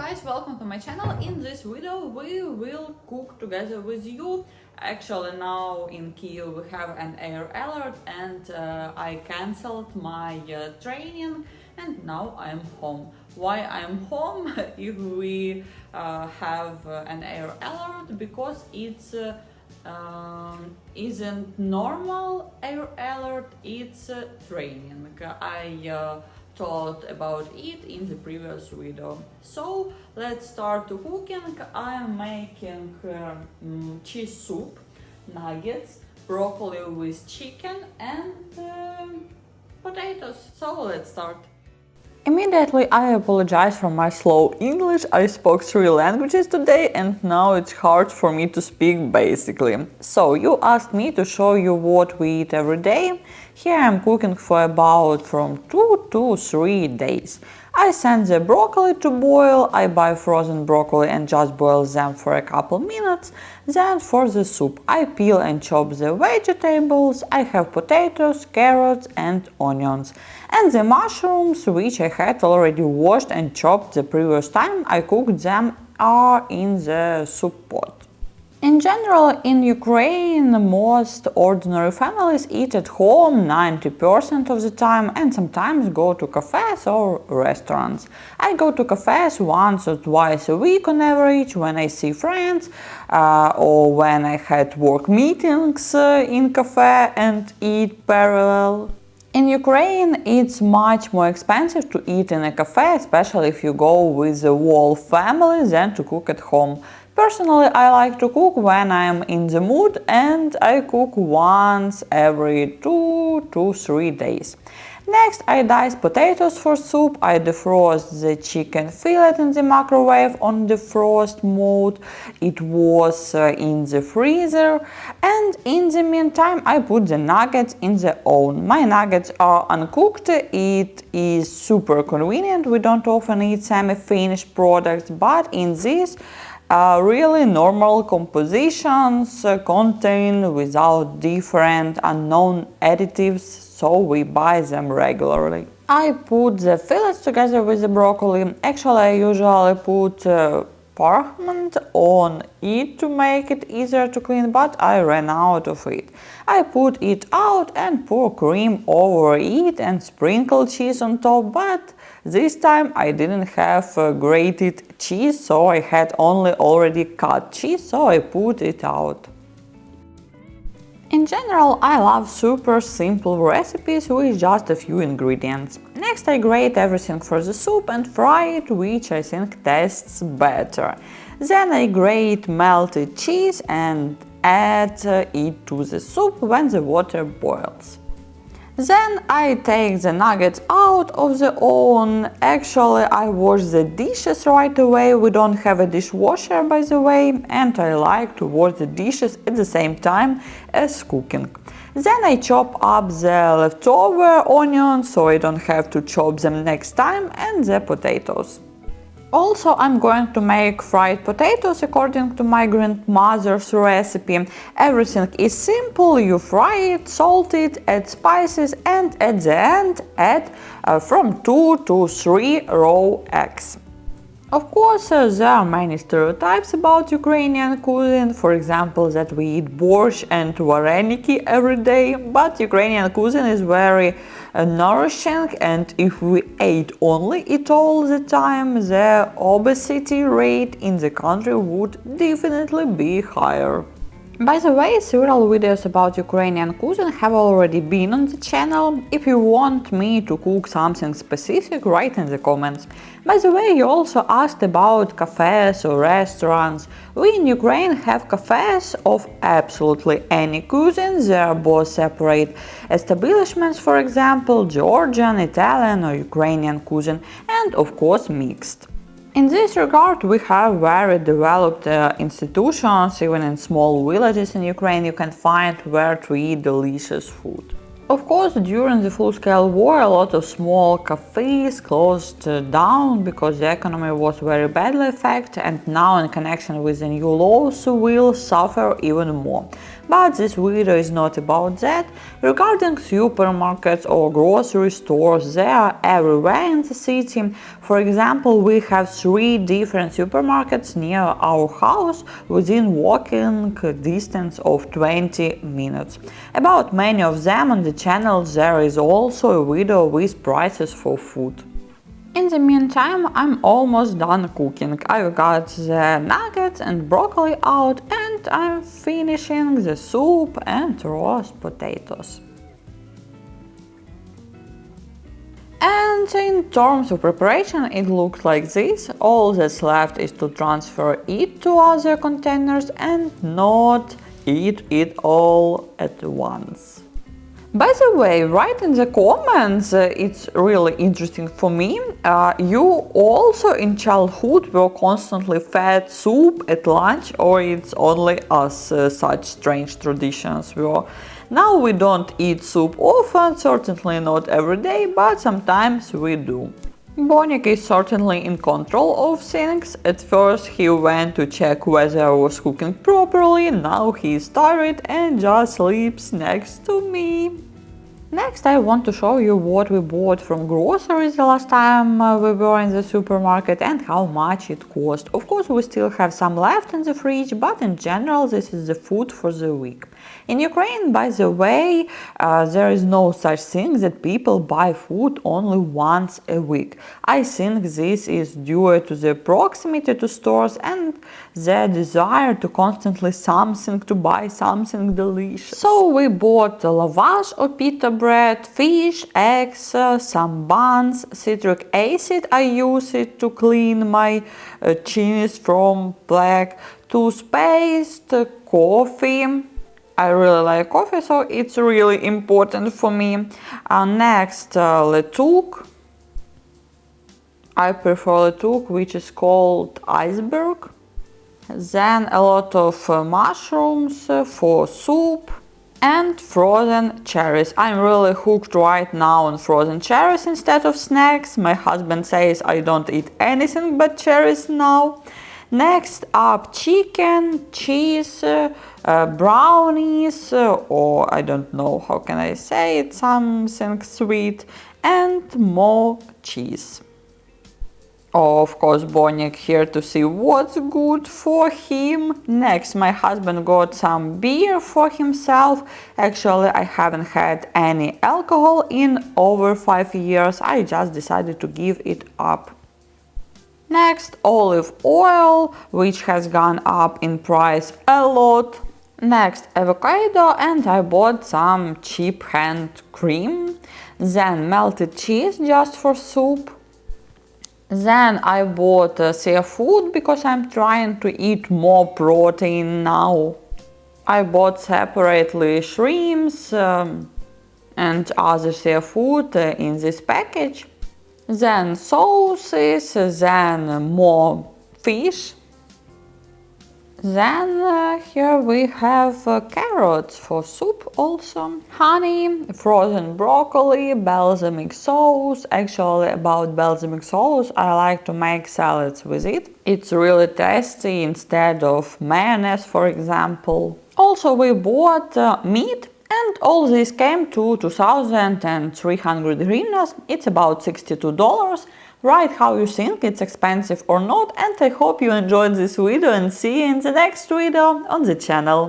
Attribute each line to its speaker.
Speaker 1: guys, welcome to my channel. In this video we will cook together with you. Actually now in Kyiv we have an air alert and I cancelled my training and now I'm home. Why I'm home if we have an air alert? Because it's isn't normal air alert, it's training. I thought about it in the previous video. So let's start cooking. I am making cheese soup, nuggets, broccoli with chicken and potatoes. So let's start.
Speaker 2: Immediately I apologize for my slow English. I spoke 3 languages today and now it's hard for me to speak basically. So you asked me to show you what we eat every day. Here I'm cooking for about from 2 to 3 days. I send the broccoli to boil. I buy frozen broccoli and just boil them for a couple minutes. Then for the soup I peel and chop the vegetables. I have potatoes, carrots and onions. And the mushrooms, which I had already washed and chopped the previous time I cooked them, are in the soup pot. In general, in Ukraine, most ordinary families eat at home 90% of the time and sometimes go to cafes or restaurants. I go to cafes once or twice a week on average when I see friends or when I had work meetings in cafe and eat parallel. In Ukraine, it's much more expensive to eat in a cafe, especially if you go with the whole family, than to cook at home. Personally, I like to cook when I'm in the mood and I cook once every 2 to 3 days. Next, I dice potatoes for soup. I defrost the chicken fillet in the microwave on defrost mode. It was in the freezer. And in the meantime, I put the nuggets in the oven. My nuggets are uncooked. It is super convenient. We don't often eat semi-finished products, but in this really normal compositions contain without different unknown additives, so we buy them regularly. I put the fillets together with the broccoli. Actually, I usually put parchment on it to make it easier to clean, but I ran out of it. I put it out and pour cream over it and sprinkle cheese on top, but this time I didn't have grated cheese, so I had only already cut cheese, so I put it out. In general, I love super simple recipes with just a few ingredients. Next, I grate everything for the soup and fry it, which I think tastes better. Then I grate melted cheese and add it to the soup when the water boils. Then I take the nuggets out of the oven. Actually, I wash the dishes right away. We don't have a dishwasher, by the way, and I like to wash the dishes at the same time as cooking. Then I chop up the leftover onions, so I don't have to chop them next time, and the potatoes. Also, I'm going to make fried potatoes according to my grandmother's recipe. Everything is simple. You fry it, salt it, add spices, and at the end add from 2 to 3 raw eggs. Of course, there are many stereotypes about Ukrainian cuisine, for example, that we eat borscht and vareniki every day, but Ukrainian cuisine is very nourishing, and if we ate only it all the time, the obesity rate in the country would definitely be higher. By the way, several videos about Ukrainian cuisine have already been on the channel. If you want me to cook something specific, write in the comments. By the way, you also asked about cafes or restaurants. We in Ukraine have cafes of absolutely any cuisine. There are both separate establishments, for example, Georgian, Italian or Ukrainian cuisine, and of course mixed. In this regard, we have very developed institutions. Even in small villages in Ukraine you can find where to eat delicious food. Of course, during the full-scale war, a lot of small cafes closed down because the economy was very badly affected, and now in connection with the new laws will suffer even more. But this video is not about that. Regarding supermarkets or grocery stores, they are everywhere in the city. For example, we have 3 different supermarkets near our house within walking distance of 20 minutes. About many of them on the channel there is also a video with prices for food. In the meantime, I'm almost done cooking. I've got the nuggets and broccoli out and I'm finishing the soup and roast potatoes. And in terms of preparation, it looks like this. All that's left is to transfer it to other containers and not eat it all at once. By the way, write in the comments, it's really interesting for me. You also in childhood were constantly fed soup at lunch, or it's only us such strange traditions were? Now we don't eat soup often, certainly not every day, but sometimes we do. Bonik is certainly in control of things. At first he went to check whether I was cooking properly, now he's tired and just sleeps next to me. Next I want to show you what we bought from groceries the last time we were in the supermarket and how much it cost. Of course we still have some left in the fridge, but in general this is the food for the week. In Ukraine, by the way, there is no such thing that people buy food only once a week. I think this is due to the proximity to stores and the desire to constantly buy something delicious. So we bought lavash or pita bread, fish, eggs, some buns, citric acid. I use it to clean my cheese from black, toothpaste, coffee. I really like coffee, so it's really important for me. Next, letuk. I prefer letuk, which is called iceberg. Then a lot of mushrooms for soup and frozen cherries. I'm really hooked right now on frozen cherries instead of snacks. My husband says I don't eat anything but cherries now. Next up, chicken, cheese, brownies, or I don't know how can I say it, something sweet, and more cheese. Oh, of course, Bonik here to see what's good for him. Next, my husband got some beer for himself. Actually, I haven't had any alcohol in over 5 years. I just decided to give it up. Next, olive oil, which has gone up in price a lot. Next, avocado, and I bought some cheap hand cream. Then melted cheese just for soup. Then I bought seafood because I'm trying to eat more protein now. I bought separately shrimps and other seafood in this package. Then sauces, then more fish. Then here we have carrots for soup also, honey, frozen broccoli, balsamic sauce. Actually, about balsamic sauce, I like to make salads with it. It's really tasty instead of mayonnaise, for example. Also, we bought meat, and all this came to 2,300 hryvnias. It's about $62. Write how you think it's expensive or not, and I hope you enjoyed this video and see you in the next video on the channel.